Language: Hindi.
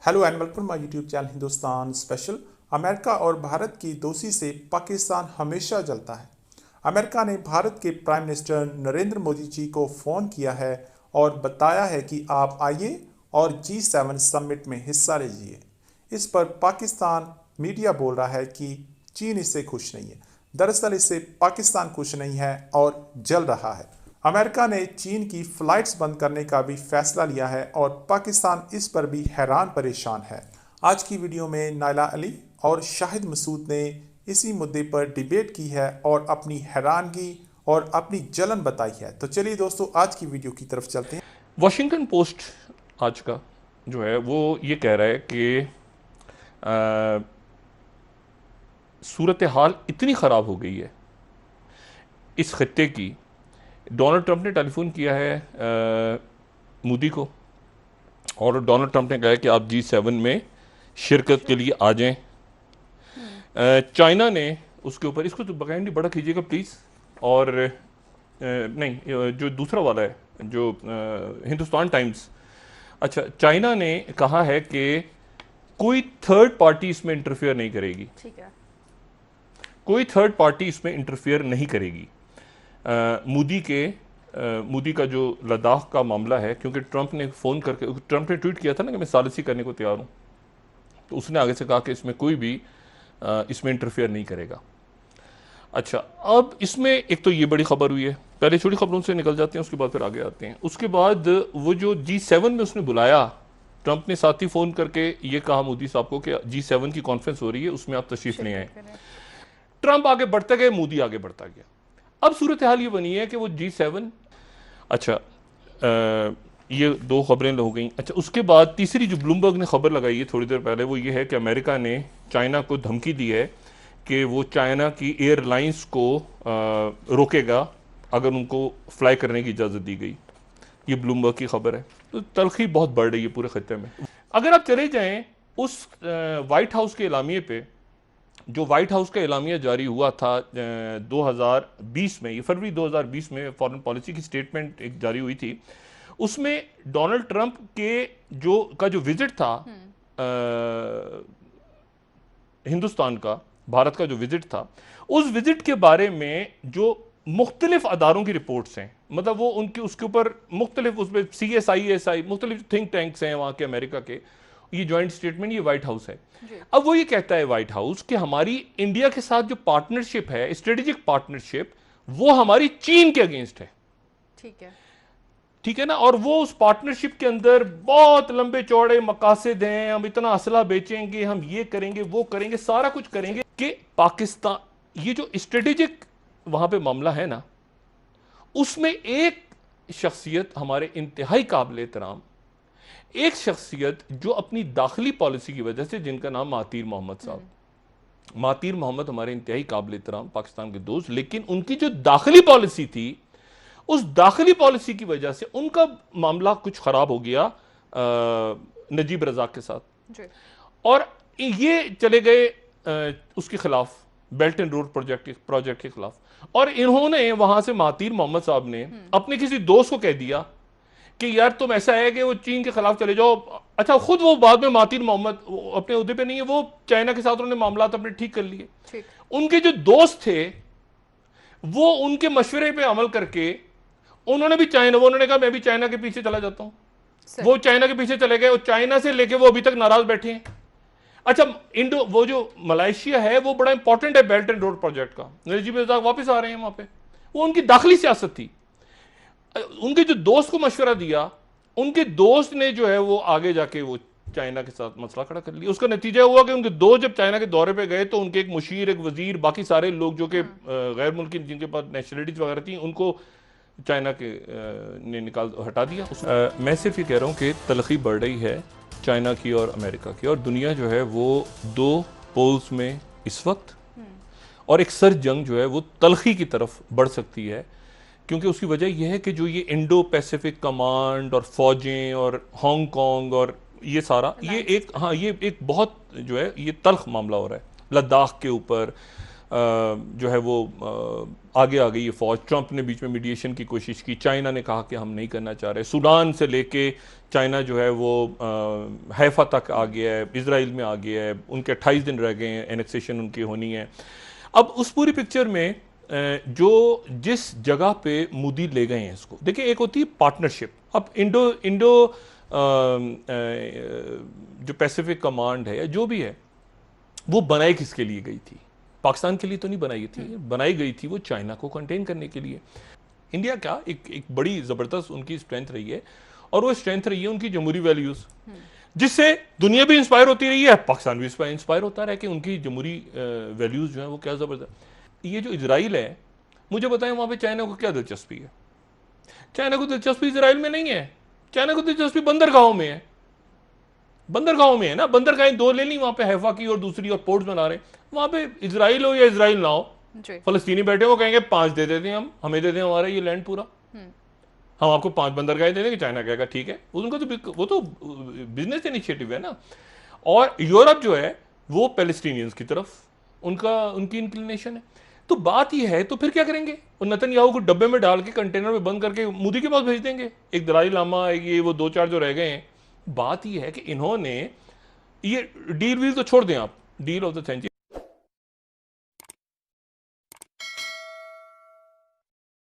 Hello and welcome my YouTube channel Hindustan special. America और भारत की दोस्ती से पाकिस्तान हमेशा जलता है। अमेरिका ने भारत के प्राइम मिनिस्टर नरेंद्र मोदी जी को फ़ोन किया है और बताया है कि आप आइए और G7 समिट में हिस्सा लीजिए। इस पर पाकिस्तान मीडिया बोल रहा है कि चीन इससे खुश नहीं है। दरअसल इससे पाकिस्तान खुश नहीं है और जल रहा है। अमेरिका ने चीन की फ्लाइट्स बंद करने का भी फैसला लिया है और पाकिस्तान इस पर भी हैरान परेशान है। आज की वीडियो में नायला अली और शाहिद मसूद ने इसी मुद्दे पर डिबेट की है और अपनी हैरानगी और अपनी जलन बताई है। तो चलिए दोस्तों, आज की वीडियो की तरफ चलते हैं। वॉशिंगटन पोस्ट आज का जो है वो ये कह रहा है कि सूरत हाल इतनी ख़राब हो गई है इस खत्ते की। डोनाल्ड ट्रंप ने टेलीफोन किया है मोदी को और डोनाल्ड ट्रंप ने कहा है कि आप G7 में शिरकत के लिए आ जाएं। चाइना ने उसके ऊपर, इसको तो बकायदे बड़ा कीजिएगा प्लीज़, और नहीं, जो दूसरा वाला है जो हिंदुस्तान टाइम्स, अच्छा, चाइना ने कहा है कि कोई थर्ड पार्टी इसमें इंटरफेयर नहीं करेगी। ठीक है। कोई थर्ड पार्टी इसमें इंटरफेयर नहीं करेगी। मोदी का जो लद्दाख का मामला है, क्योंकि ट्रंप ने ट्वीट किया था ना कि मैं सालिसी करने को तैयार हूँ, तो उसने आगे से कहा कि इसमें कोई भी इसमें इंटरफेयर नहीं करेगा। अच्छा, अब इसमें एक तो ये बड़ी खबर हुई है, पहले छोटी खबरों से निकल जाते हैं, उसके बाद फिर आगे आते हैं। उसके बाद वो जो G7 में उसने बुलाया, ट्रंप ने साथ ही फ़ोन करके ये कहा मोदी साहब को कि G7 की कॉन्फ्रेंस हो रही है, उसमें आप तशरीफ़ ले आए। ट्रंप आगे बढ़ते गए, मोदी आगे बढ़ता गया। अब सूरत हाल ये बनी है कि वो G7, अच्छा, ये दो खबरें हो गई। अच्छा, उसके बाद तीसरी जो ब्लूमबर्ग ने खबर लगाई है थोड़ी देर पहले, वो ये है कि अमेरिका ने चाइना को धमकी दी है कि वो चाइना की एयरलाइंस को रोकेगा अगर उनको फ्लाई करने की इजाज़त दी गई। ये ब्लूमबर्ग की खबर है। तो तलखी बहुत बढ़ रही है पूरे खत्ते में। अगर आप चले जाएं उस वाइट हाउस के एलामिये पे, जो वाइट हाउस का एलामिया जारी हुआ था 2020 में, ये फरवरी 2020 में फॉरेन पॉलिसी की स्टेटमेंट एक जारी हुई थी, उसमें डोनाल्ड ट्रंप के जो विजिट था हिंदुस्तान का, भारत का जो विजिट था, उस विजिट के बारे में जो मुख्तलिफ अदारों की रिपोर्ट्स हैं, मतलब वो उनके उसके ऊपर मुख्तलिफ, उसमें CSISI मुख्तलिफ थिंक टैंक्स हैं वहाँ के अमेरिका के, ये जॉइंट स्टेटमेंट, ये व्हाइट हाउस है। अब वो ये कहता है व्हाइट हाउस कि हमारी इंडिया के साथ जो पार्टनरशिप है, स्ट्रेटेजिक पार्टनरशिप, वो हमारी चीन के अगेंस्ट है। ठीक है ना। और वो उस पार्टनरशिप के अंदर बहुत लंबे चौड़े मकासद हैं, हम इतना असला बेचेंगे, हम ये करेंगे, वो करेंगे, सारा कुछ करेंगे कि पाकिस्तान, ये जो स्ट्रेटेजिक वहां पे मामला है ना, उसमें एक शख्सियत हमारे इंतहाई काबिल एहतराम, एक शख्सियत जो अपनी दाखिली पॉलिसी की वजह से, जिनका नाम महातीर मोहम्मद साहब, महातीर मोहम्मद हमारे इंतहाई काबिल एहतराम पाकिस्तान के दोस्त, लेकिन उनकी जो दाखिली पॉलिसी थी, उस दाखिली पॉलिसी की वजह से उनका मामला कुछ खराब हो गया नजीब रजाक के साथ, और ये चले गए उसके खिलाफ, बेल्ट एंड रोड प्रोजेक्ट के खिलाफ। और इन्होंने वहां से, महातीर मोहम्मद साहब ने अपने किसी दोस्त को कह दिया कि यार तुम ऐसा है कि वो चीन के खिलाफ चले जाओ। अच्छा, खुद वो बाद में महातीर मोहम्मद अपने उहदे पे नहीं है, वो चाइना के साथ उन्होंने मामला अपने ठीक कर लिए। उनके जो दोस्त थे वो उनके मशवरे पे अमल करके उन्होंने कहा मैं भी चाइना के पीछे चला जाता हूं। वो चाइना के पीछे चले गए और चाइना से लेके वो अभी तक नाराज बैठे हैं। अच्छा, वो जो मलेशिया है वो बड़ा इंपॉर्टेंट है बेल्ट एंड रोड प्रोजेक्ट का, नजीब रजाक वापस आ रहे हैं वहां पे, वो उनकी दाखिली सियासत थी। उनके जो दोस्त को मशवरा दिया, उनके दोस्त ने जो है वो आगे जाके वो चाइना के साथ मसला खड़ा कर लिया। उसका नतीजा हुआ कि उनके दोस्त जब चाइना के दौरे पे गए तो उनके एक मुशीर, एक वजीर, बाकी सारे लोग जो कि गैर मुल्की जिनके पास नेशनलिटीज वगैरह थी, उनको चाइना के ने हटा दिया। मैं सिर्फ ये कह रहा हूँ कि तलखी बढ़ रही है चाइना की और अमेरिका की, और दुनिया जो है वो दो पोल्स में इस वक्त, और एक सर जंग जो है वो तलखी की तरफ बढ़ सकती है। क्योंकि उसकी वजह यह है कि जो ये इंडो पैसिफिक कमांड और फौजें और हांगकांग और ये सारा, ये एक बहुत जो है ये तल्ख मामला हो रहा है। लद्दाख के ऊपर जो है वो आगे आ गई है फौज। ट्रंप ने बीच में मीडिएशन की कोशिश की, चाइना ने कहा कि हम नहीं करना चाह रहे। सूडान से लेके चाइना जो है वो हैफा तक आ गया है, इजराइल में आ गया है, उनके 28 दिन रह गए हैं, एनेक्सेशन उनकी होनी है। अब उस पूरी पिक्चर में जो जिस जगह पे मोदी ले गए हैं इसको, देखिए एक होती है पार्टनरशिप। अब इंडो इंडो जो पैसिफिक कमांड है या जो भी है, वो बनाई किसके लिए गई थी? पाकिस्तान के लिए तो नहीं बनाई थी, बनाई गई थी वो चाइना को कंटेन करने के लिए। इंडिया का एक बड़ी ज़बरदस्त उनकी स्ट्रेंथ रही है, और वो स्ट्रेंथ रही है उनकी जमहूरी वैल्यूज़, जिससे दुनिया भी इंस्पायर होती रही है, पाकिस्तान भी इंस्पायर होता रहा है कि उनकी जमहूरी वैल्यूज़ जो है वो क्या ज़बरदस्त। ये जो इजराइल है, मुझे बताएं वहाँ पे चाइना को क्या दिलचस्पी है? चाइना को दिलचस्पी इजराइल में नहीं है, चाइना को दिलचस्पी बंदरगाहों में है। बंदरगाहों में है ना, बंदरगाहें दो ले ली वहां पे, हैफा की और दूसरी, और पोर्ट्स बना रहे। वहां पे इजराइल हो या इजराइल ना हो, फलस्तीनी बैठे वो कहेंगे 5 दे देते हैं, हम हमें दे दें हमारा ये लैंड पूरा, हम आपको 5 बंदरगाहें दे देंगे। चाइना कहेगा ठीक है, उनका तो वो तो बिजनेस इनिशिएटिव है ना। और यूरोप जो है वो पैलेस्टीनियंस की तरफ उनकी इंक्लिनेशन है। तो बात यह है, तो फिर क्या करेंगे? और नेतन्याहू को डब्बे में डाल के कंटेनर में बंद करके मोदी के पास भेज देंगे, एक दलाई लामा, ये वो 2-4 जो रह गए हैं। बात यह है कि इन्होंने ये डील वील तो छोड़ दें आप, डील ऑफ द सेंचुरी